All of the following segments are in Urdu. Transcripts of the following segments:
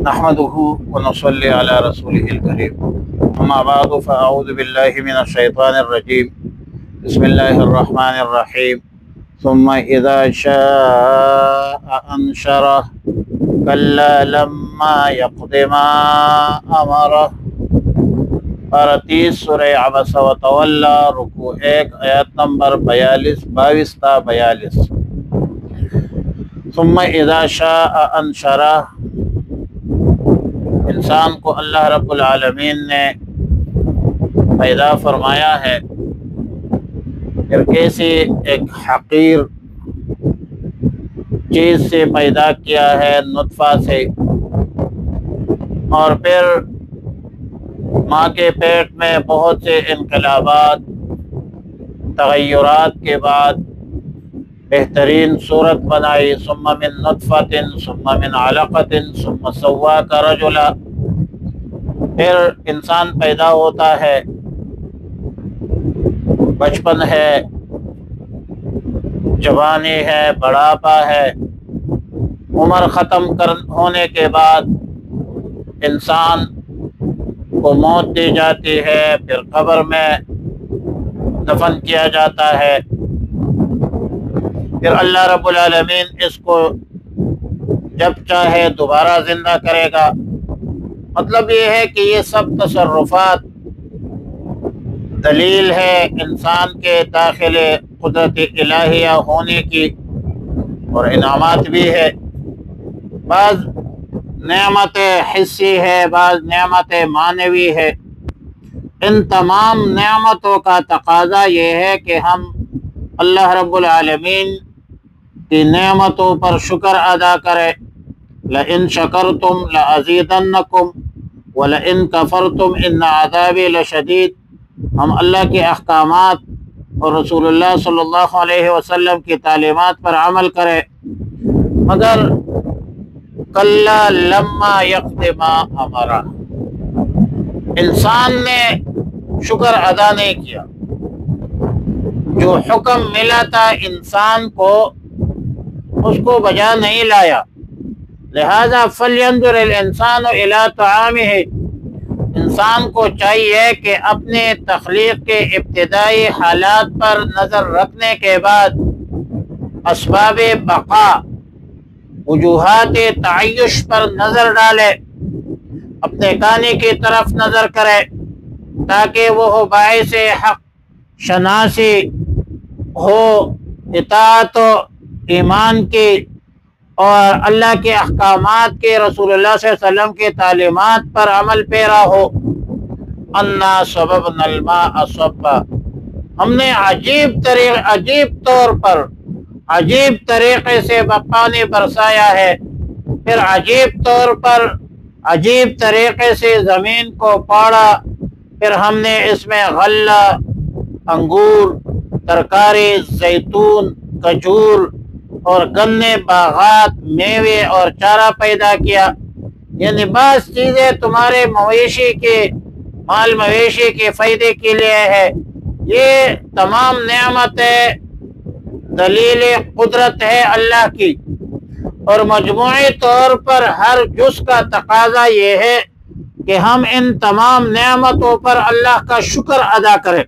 نحمده ونصلي على رسوله الكريم اما بعد فاعوذ بالله من الشيطان الرجيم بسم الله الرحمن الرحيم ثم اذا شاء انشره كلا لما يقض ما امره پارہ 30 سورہ عبس و تولی رکوع 1 آیت نمبر 22 تا 42۔ ثم اذا شاء انشرہ، انسان کو اللہ رب العالمین نے پیدا فرمایا ہے، پھر کیسی ایک حقیر چیز سے پیدا کیا ہے، نطفہ سے، اور پھر ماں کے پیٹ میں بہت سے انقلابات تغیرات کے بعد بہترین صورت بنائی۔ ثم من نطفۃ ثم من علقۃ ثم سواک رجلا، پھر انسان پیدا ہوتا ہے، بچپن ہے، جوانی ہے، بڑھاپا ہے، عمر ختم ہونے کے بعد انسان کو موت دی جاتی ہے، پھر قبر میں دفن کیا جاتا ہے، پھر اللہ رب العالمین اس کو جب چاہے دوبارہ زندہ کرے گا۔ مطلب یہ ہے کہ یہ سب تصرفات دلیل ہے انسان کے داخل قدرت الہیہ ہونے کی، اور انعامات بھی ہے۔ بعض نعمت حسی ہے، بعض نعمت معنوی ہے۔ ان تمام نعمتوں کا تقاضا یہ ہے کہ ہم اللہ رب العالمین کی نعمتوں پر شکر ادا کریں۔ لئن شکرتم لازیدنکم ولئن کفرتم ان عذابی لشدید۔ ہم اللہ کے احکامات اور رسول اللہ صلی اللہ علیہ وسلم کی تعلیمات پر عمل کریں، مگر کلا لما یقض ما امرہ، انسان نے شکر ادا نہیں کیا۔ جو حکم ملا تھا انسان کو، اس کو بجا نہیں لایا۔ لہذا فَلْيَنْظُرِ الْإِنسَانُ إِلَىٰ طَعَامِهِ، انسان کو چاہیے کہ اپنے تخلیق کے ابتدائی حالات پر نظر رکھنے کے بعد اسباب بقا، وجوہات تعیش پر نظر ڈالے، اپنے کھانے کی طرف نظر کرے، تاکہ وہ باعث حق شناسی ہو، اطاعت و ایمان کی، اور اللہ کے احکامات کے، رسول اللہ صلی اللہ علیہ وسلم کے تعلیمات پر عمل پیرا ہو۔ انا صببنا الماء صبا، ہم نے عجیب طریقے سے پانی برسایا ہے، پھر عجیب طور پر عجیب طریقے سے زمین کو پاڑا، پھر ہم نے اس میں غلہ، انگور، ترکاری، زیتون، کھجور اور گنے، باغات، میوے اور چارہ پیدا کیا۔ یعنی بعض چیزیں تمہارے مویشی کے، مال مویشی کے فائدے کے لیے ہے۔ یہ تمام نعمتیں دلیل قدرت ہے اللہ کی، اور مجموعی طور پر ہر جز کا تقاضا یہ ہے کہ ہم ان تمام نعمتوں پر اللہ کا شکر ادا کریں۔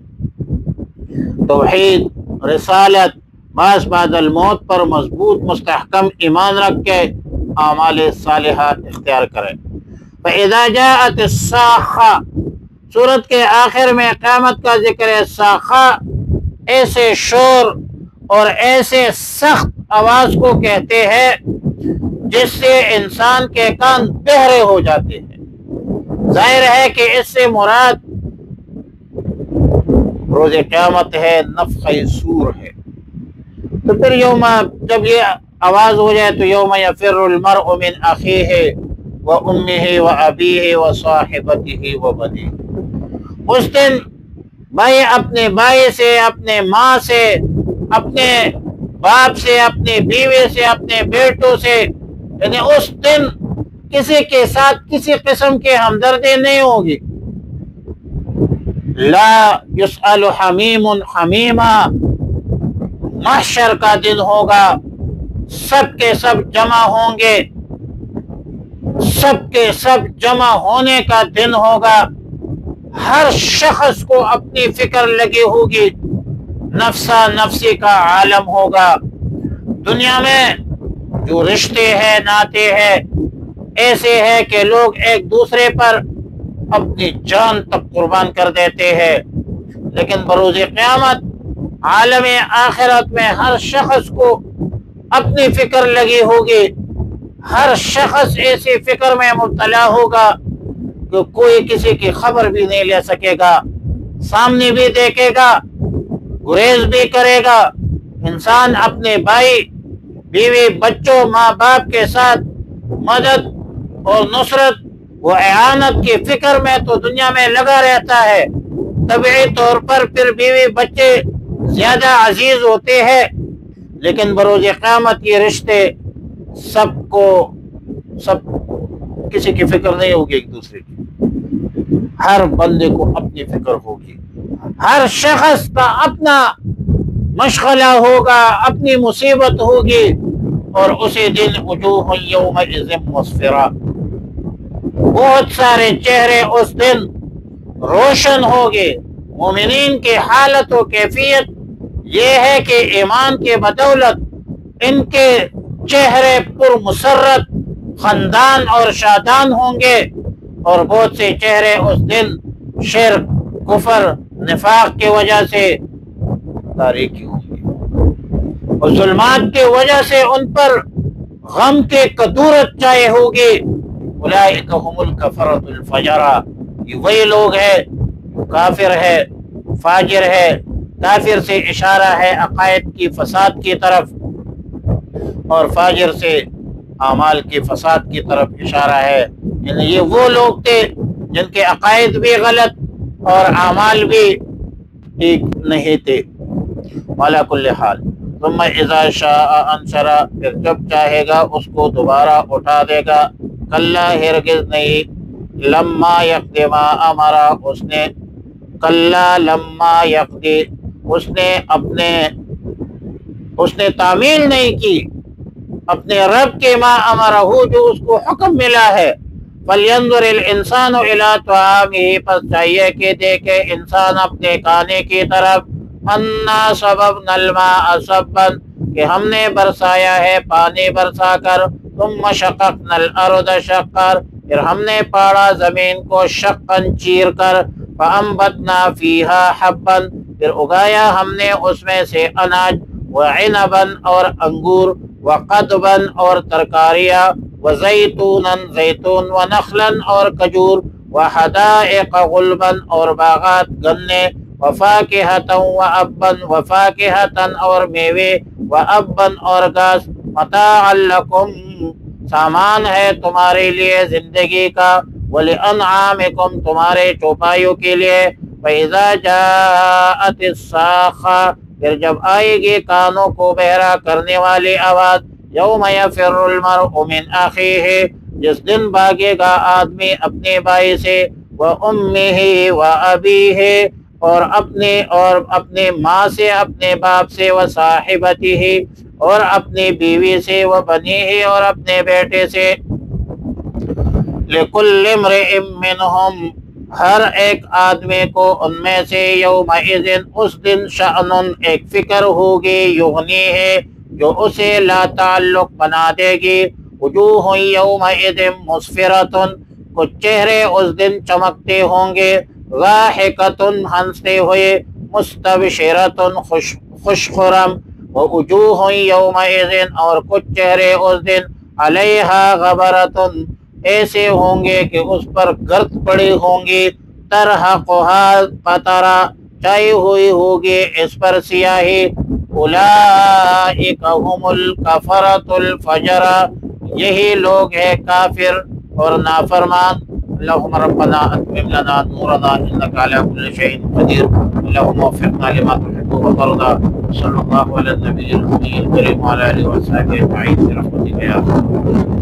توحید، رسالت، بعض بعد الموت پر مضبوط مستحکم ایمان رکھ کے اعمال صالحہ اختیار کریں۔ فَإِذَا جَاءَتِ الصَّاخَّةُ، سورت کے آخر میں قیامت کا ذکر ہے۔ صاخہ ایسے شور اور ایسے سخت آواز کو کہتے ہیں جس سے انسان کے کان بہرے ہو جاتے ہیں۔ ظاہر ہے کہ اس سے مراد روز قیامت ہے، نفخہ صور ہے۔ تو پھر جب یہ آواز ہو جائے تو یوم یفر المرء من اخیہ و امہ و ابیہ و صاحبتہ و بنیہ، اس دن بھائی اپنے بھائی سے، اپنے ماں سے، اپنے باپ سے، اپنے بیوی سے، اپنے بیٹوں سے، یعنی اس دن کسی کے ساتھ کسی قسم کی ہمدردی نہیں ہوگی۔ لا یسأل حمیم حمیما، محشر کا دن ہوگا، سب کے سب جمع ہوں گے، سب کے سب جمع ہونے کا دن ہوگا، ہر شخص کو اپنی فکر لگی ہوگی، نفسا نفسی کا عالم ہوگا۔ دنیا میں جو رشتے ہیں، ناطے ہیں، ایسے ہے کہ لوگ ایک دوسرے پر اپنی جان تک قربان کر دیتے ہیں، لیکن بروز قیامت عالم آخرت میں ہر شخص کو اپنی فکر لگی ہوگی، ہر شخص ایسی فکر میں مبتلا ہوگا کہ کوئی کسی کی خبر بھی نہیں لے سکے گا، سامنے بھی دیکھے گا، گریز بھی کرے گا۔ انسان اپنے بھائی، بیوی، بچوں، ماں باپ کے ساتھ مدد اور نصرت و اعانت کی فکر میں تو دنیا میں لگا رہتا ہے، طبعی طور پر پھر بیوی بچے زیادہ عزیز ہوتے ہیں، لیکن بروز قیامت یہ رشتے سب کسی کی فکر نہیں ہوگی ایک دوسرے کی، ہر بندے کو اپنی فکر ہوگی، ہر شخص کا اپنا مشغلہ ہوگا، اپنی مصیبت ہوگی، اور اسی دن وجوہ یومئذ مسفرہ، بہت سارے چہرے اس دن روشن ہوگے۔ مومنین کی حالت و کیفیت یہ ہے کہ ایمان کے بدولت ان کے چہرے پر مسرت، خندان اور شادان ہوں گے، اور بہت سے چہرے اس دن شرک، کفر، نفاق کی وجہ سے تاریکی ہوں گے، اور ظلمات کی وجہ سے ان پر غم کے کدورت چائے ہوگی۔ اولئک هم الکفرۃ الفجرہ، یہ وہی لوگ ہیں جو کافر ہے، فاجر ہے۔ کافر سے اشارہ ہے عقائد کی فساد کی طرف، اور فاجر سے اعمال کی فساد کی طرف اشارہ ہے، یعنی یہ وہ لوگ تھے جن کے عقائد بھی غلط اور اعمال بھی ٹھیک نہیں تھے۔ وعلی کل حال ثم اذا شاء انشرہ، پھر جب چاہے گا اس کو دوبارہ اٹھا دے گا۔ کلا، ہرگز نہیں، لما یقضی ما امرہ، اس نے کلا لما یقضی، اس نے تعمیل نہیں کی اپنے رب کے ما امرہ، جو اس کو حکم ملا ہے۔ فلینظر الانسان الی طعامہ، پس چاہیے کہ دیکھے انسان اپنے کھانے کی طرف۔ انا صببنا الماء صبا، کہ ہم نے برسایا ہے پانی برسا کر۔ ثم شققنا الارض شقا، پھر ہم نے پاڑا زمین کو شقاً چیر کر۔ فانبتنا فیہا حبا، پھر اگایا ہم نے اس میں سے اناج، وعنبا اور انگور، وقضبا اور ترکاریاں، وزیتونا زیتون، ونخلا اور کھجور، وحدائق غلبا اور باغات گنے، وفاکہتا وابا، وفاکہتا اور میوے، وابا اور گھاس، متاعا لکم، سامان ہے تمہارے لیے زندگی کا، ولانعامکم، تمہارے چوپایوں کے لیے۔ فاذا جاءت الصاخہ، پھر جب آئے گی کانوں کو بہرا کرنے والی آواز، یوم یفر المرء من اخیہ، جس دن بھاگے گا آدمی اپنے بھائی سے، وامہ وابیہ، اور اپنے ماں سے، اپنے باپ سے، وصاحبتہ، اور اپنی بیوی سے، وبنیہ، اور اپنے بیٹے سے۔ لکل امرئ منہم، ہر ایک آدمی کو ان میں سے، یومئذ، اس دن، شأن، ایک فکر ہوگی، یغنی ہے، جو اسے لا تعلق بنا دے گی۔ وجوہ یومئذ مسفرۃ، کچھ چہرے اس دن چمکتے ہوں گے، ضاحکۃ، ہنستے ہوئے، مستبشرۃ، خوش خرم، ووجوہ یومئذ، اور کچھ چہرے اس دن، علیہا غبرۃ، ایسے ہوں گے کہ اس پر گرد پڑی ہوں گی، ترہقھا قطرہ، چھائی ہوئی ہوگی اس پر سیاہی۔ اولئک ھم الکفرۃ الفجرہ، یہی لوگ ہیں کافر اور نافرمان۔ اللہم ربنا اتمم لنا نورنا انک علی کل شیء قدیر، اللہم وفقنا لما تحب وترضى، صلی اللہ علی النبی الامی الکریم وعلی آلہ وصحبہ اجمعین برحمتک یا ارحم الراحمین۔